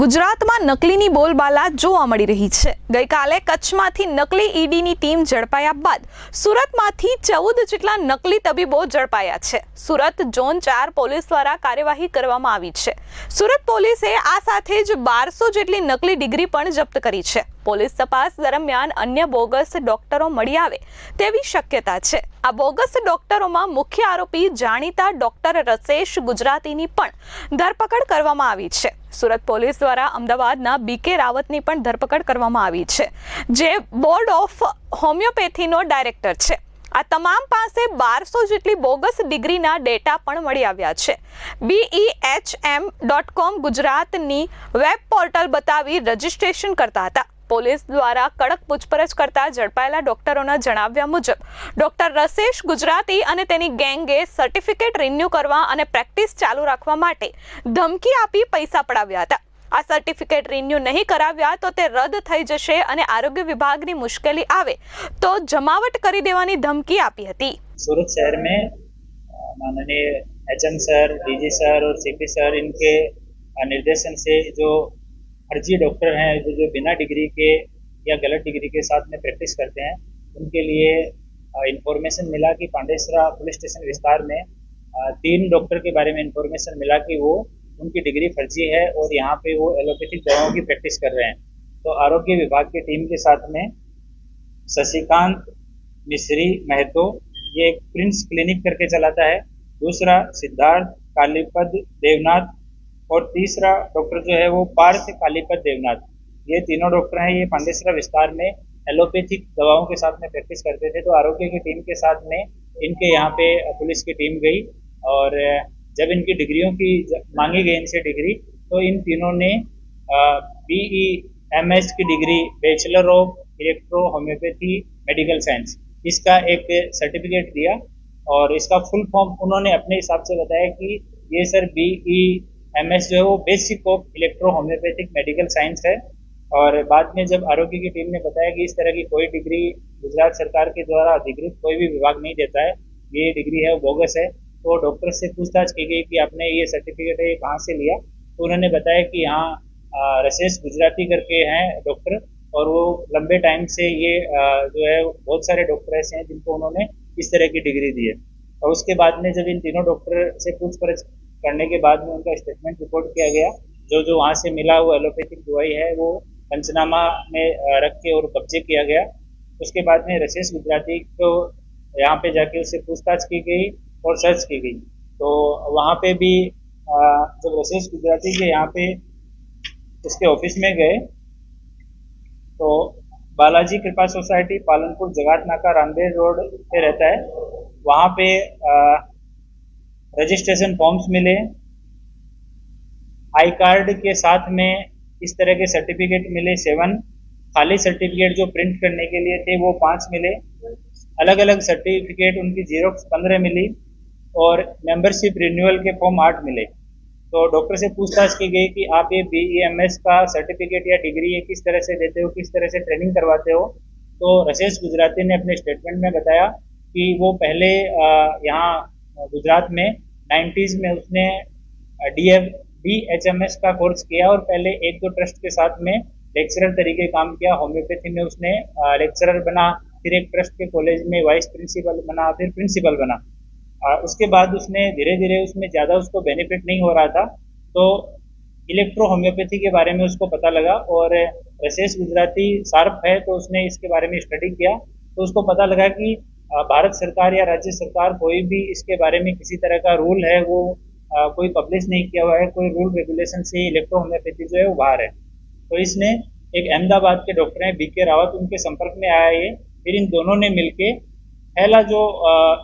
ગુજરાતમાં નકલીની બોલબાલા જોવા મળી રહી છે। ગઈકાલે કચ્છમાંથી નકલી ઈડીની ટીમ ઝડપાયા બાદ સુરતમાંથી 14 જેટલા નકલી તબીબો ઝડપાયા છે। સુરત ઝોન 4 પોલીસ દ્વારા કાર્યવાહી કરવામાં આવી છે। સુરત પોલીસે આ સાથે જ 1200 જેટલી નકલી ડિગ્રી પણ જપ્ત કરી છે। પોલીસ તપાસ દરમિયાન અન્ય બોગસ ડોક્ટરો મળી આવે તેવી શક્યતા છે। આ બોગસ ડોક્ટરોમાં મુખ્ય આરોપી જાણીતા ડોક્ટર રસેશ ગુજરાતીની પણ ધરપકડ કરવામાં આવી છે। સુરત પોલીસ દ્વારા અમદાવાદના બીકે રાવતની પણ ધરપકડ કરવામાં આવી છે, જે બોર્ડ ઓફ હોમિયોપેથીનો ડાયરેક્ટર છે। આ તમામ પાસે 1200 જેટલી બોગસ ડિગ્રીના ડેટા પણ મળી આવ્યા છે। behm.com ગુજરાતની વેબ પોર્ટલ બતાવી રજીસ્ટ્રેશન કરતા હતા। પોલીસ દ્વારા કડક પૂછપરછ કરતા ઝડપાયેલા ડોક્ટરોના જણાવ્યા મુજબ ડોક્ટર રસેશ ગુજરાતી અને તેની ગેંગે સર્ટિફિકેટ રિન્યુ કરવા અને પ્રેક્ટિસ ચાલુ રાખવા માટે ધમકી આપી પૈસા પડાવ્યા હતા। આ સર્ટિફિકેટ રિન્યુ નહીં કરાવ્યા તો તે રદ થઈ જશે અને આરોગ્ય વિભાગની મુશ્કેલી આવે તો જમાવટ કરી દેવાની ધમકી આપી હતી। सूरत शहर में माननीय एचएम सर, डीजी सर और सीपी सर इनके निर्देशन से जो फर्जी डॉक्टर हैं जो बिना डिग्री के या गलत डिग्री के साथ में प्रैक्टिस करते हैं, उनके लिए इंफॉर्मेशन मिला कि पांडेसरा पुलिस स्टेशन विस्तार में 3 डॉक्टर के बारे में इंफॉर्मेशन मिला कि वो उनकी डिग्री फर्जी है और यहाँ पे वो एलोपैथिक दवाओं की प्रैक्टिस कर रहे हैं। तो आरोग्य विभाग की टीम के साथ में शशिकांत मिश्री महतो, ये एक प्रिंस क्लिनिक करके चलाता है, दूसरा सिद्धार्थ कालीपद देवनाथ और तीसरा डॉक्टर जो है वो पार्थ कालीपद देवनाथ। ये तीनों डॉक्टर हैं, ये पांडेसरा विस्तार में एलोपैथिक दवाओं के साथ में प्रैक्टिस करते थे। तो आरोग्य की टीम के साथ में इनके यहाँ पे पुलिस की टीम गई और जब इनकी डिग्रियों की मांगी गई इनसे डिग्री, तो इन तीनों ने BEMS की degree bachelor of electro homeopathy medical science इसका एक सर्टिफिकेट दिया और इसका फुल फॉर्म उन्होंने अपने हिसाब से बताया कि ये सर BEMS जो है वो basic of electro homeopathic medical science है। और बाद में जब आरोग्य की टीम ने बताया कि इस तरह की कोई डिग्री गुजरात सरकार के द्वारा अधिकृत कोई भी विभाग नहीं देता है, ये डिग्री है वो बोगस है, तो डॉक्टर से पूछताछ की गई कि आपने ये सर्टिफिकेट है ये कहाँ से लिया। तो उन्होंने बताया कि यहाँ रसेश गुजराती करके हैं डॉक्टर और वो लंबे टाइम से ये जो है बहुत सारे डॉक्टर ऐसे हैं जिनको उन्होंने इस तरह की डिग्री दी है। और उसके बाद में जब इन तीनों डॉक्टर से पूछपरछ करने के बाद में उनका स्टेटमेंट रिकॉर्ड किया गया। जो वहाँ से मिला वो एलोपैथिक दवाई है वो पंचनामा में रख के और कब्जे किया गया। उसके बाद में रसेश गुजराती को यहाँ पे जाके उससे पूछताछ की गई और सर्च की गई। तो वहाँ पे भी जब रसेश गुजराती के यहाँ पे उसके ऑफिस में गए तो बालाजी कृपा सोसाइटी पालनपुर जगात नाका रामदेव रोड पे रहता है, वहाँ पे रजिस्ट्रेशन फॉर्म्स मिले, आई कार्ड के साथ में इस तरह के सर्टिफिकेट मिले 7, खाली सर्टिफिकेट जो प्रिंट करने के लिए थे वो 5 मिले, अलग अलग सर्टिफिकेट उनकी जीरोक्स 15 मिली और मेंबरशिप रिन्यूअल के फॉर्म 8 मिले। तो डॉक्टर से पूछताछ की गई कि आप ये BEMS का सर्टिफिकेट या डिग्री ये किस तरह से देते हो, किस तरह से ट्रेनिंग करवाते हो। तो रसेश गुजराती ने अपने स्टेटमेंट में बताया कि वो पहले यहाँ गुजरात में 90s में उसने DHMS का कोर्स किया और पहले 1-2 ट्रस्ट के साथ में लेक्चरर तरीके काम किया। होम्योपैथी में उसने लेक्चरर बना, फिर एक ट्रस्ट के कॉलेज में वाइस प्रिंसिपल बना, फिर प्रिंसिपल बना। उसके बाद उसने धीरे धीरे उसमें ज़्यादा उसको बेनिफिट नहीं हो रहा था, तो इलेक्ट्रो होम्योपैथी के बारे में उसको पता लगा और रसेश गुजराती शार्प है तो उसने इसके बारे में स्टडी किया। तो उसको पता लगा कि भारत सरकार या राज्य सरकार कोई भी इसके बारे में किसी तरह का रूल है वो कोई पब्लिश नहीं किया हुआ है, कोई रूल रेगुलेशन से इलेक्ट्रो होम्योपैथी जो है वो बाहर है। तो इसने एक अहमदाबाद के डॉक्टर हैं बीके रावत, उनके संपर्क में आया ये। फिर इन दोनों ने मिलके पहला जो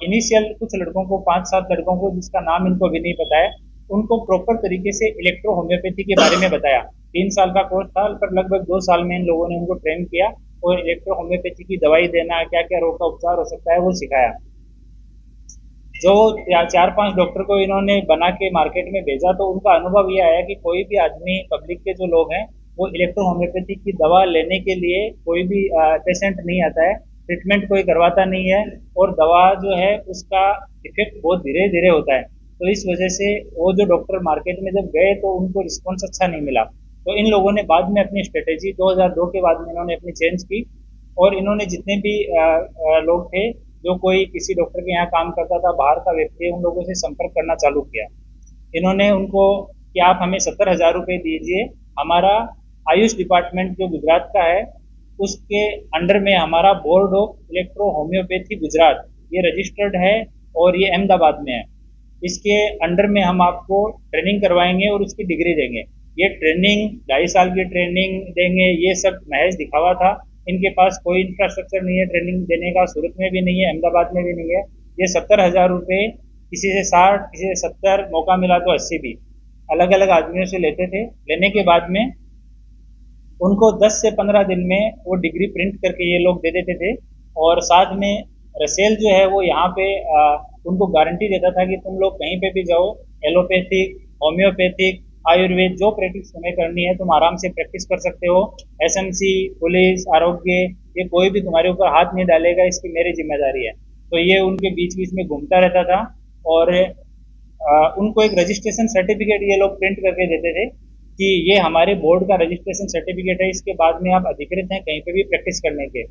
इनिशियल कुछ लड़कों को 5-7 लड़कों को जिसका नाम इनको भी नहीं पता है, उनको प्रॉपर तरीके से इलेक्ट्रो होम्योपैथी के बारे में बताया। 3 साल का कोर्स था पर लगभग 2 साल में इन लोगों ने उनको ट्रेन किया और इलेक्ट्रो होम्योपैथी की दवाई देना, क्या क्या रोग का उपचार हो सकता है वो सिखाया। जो 4-5 डॉक्टर को इन्होंने बना के मार्केट में भेजा तो उनका अनुभव ये आया कि कोई भी आदमी पब्लिक के जो लोग हैं वो इलेक्ट्रो होम्योपैथी की दवा लेने के लिए कोई भी पेशेंट नहीं आता है, ट्रीटमेंट कोई करवाता नहीं है और दवा जो है उसका इफेक्ट बहुत धीरे धीरे होता है। तो इस वजह से वो जो डॉक्टर मार्केट में जब गए तो उनको रिस्पॉन्स अच्छा नहीं मिला। तो इन लोगों ने बाद में अपनी स्ट्रेटेजी 2002 के बाद में इन्होंने अपनी चेंज की और इन्होंने जितने भी लोग थे जो कोई किसी डॉक्टर के यहाँ काम करता था, बाहर का व्यक्ति, उन लोगों से संपर्क करना चालू किया। इन्होंने उनको कि आप हमें 70,000 रुपये दीजिए, हमारा आयुष डिपार्टमेंट जो गुजरात का है उसके अंडर में हमारा board of electro homeopathy Gujarat ये रजिस्टर्ड है और ये अहमदाबाद में है। इसके अंडर में हम आपको ट्रेनिंग करवाएंगे और उसकी डिग्री देंगे। ये ट्रेनिंग 2.5 साल की ट्रेनिंग देंगे, ये सब महज दिखावा था। इनके पास कोई इंफ्रास्ट्रक्चर नहीं है ट्रेनिंग देने का, सूरत में भी नहीं है, अहमदाबाद में भी नहीं है। ये 70,000 रुपये किसी से 60, किसी से 70, मौका मिला तो 80 भी अलग अलग आदमियों से लेते थे। लेने के बाद में उनको 10 से 15 दिन में वो डिग्री प्रिंट करके ये लोग दे देते थे और साथ में रसेल जो है वो यहाँ पे उनको गारंटी देता था कि तुम लोग कहीं पे भी जाओ, एलोपैथिक, होम्योपैथिक, आयुर्वेद जो प्रैक्टिस तुम्हें करनी है तुम आराम से प्रैक्टिस कर सकते हो। एसएमसी, पुलिस, आरोग्य ये कोई भी तुम्हारे ऊपर हाथ नहीं डालेगा, इसकी मेरी जिम्मेदारी है। तो ये उनके बीच बीच में घूमता रहता था और उनको एक रजिस्ट्रेशन सर्टिफिकेट ये लोग प्रिंट करके देते थे कि ये हमारे बोर्ड का रजिस्ट्रेशन सर्टिफिकेट है, इसके बाद में आप अधिकृत हैं कहीं पे भी प्रैक्टिस करने के।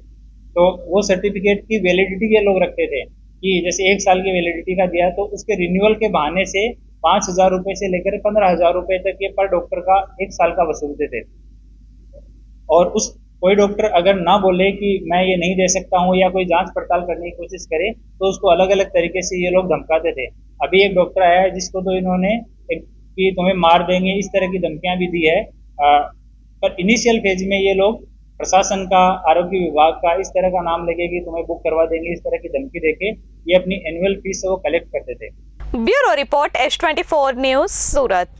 तो वो सर्टिफिकेट की वैलिडिटी ये लोग रखते थे कि जैसे 1 साल की वैलिडिटी का दिया तो उसके रिन्यूअल के बहाने से 5,000 रुपये से लेकर 15,000 रुपये तक ये पर डॉक्टर का 1 साल का वसूलते थे। और उस कोई डॉक्टर अगर ना बोले कि मैं ये नहीं दे सकता हूँ या कोई जांच पड़ताल करने की कोशिश करे तो उसको अलग अलग तरीके से ये लोग धमकाते थे। अभी एक डॉक्टर आया है जिसको तो इन्होंने कि तुम्हें मार देंगे इस तरह की धमकियां भी दी है। पर इनिशियल फेज में ये लोग प्रशासन का, आरोग्य विभाग का इस तरह का नाम लेके कि तुम्हें बुक करवा देंगे, इस तरह की धमकी देके ये अपनी एनुअल फीस वो कलेक्ट करते थे। ब्यूरो रिपोर्ट H24 न्यूज सूरत।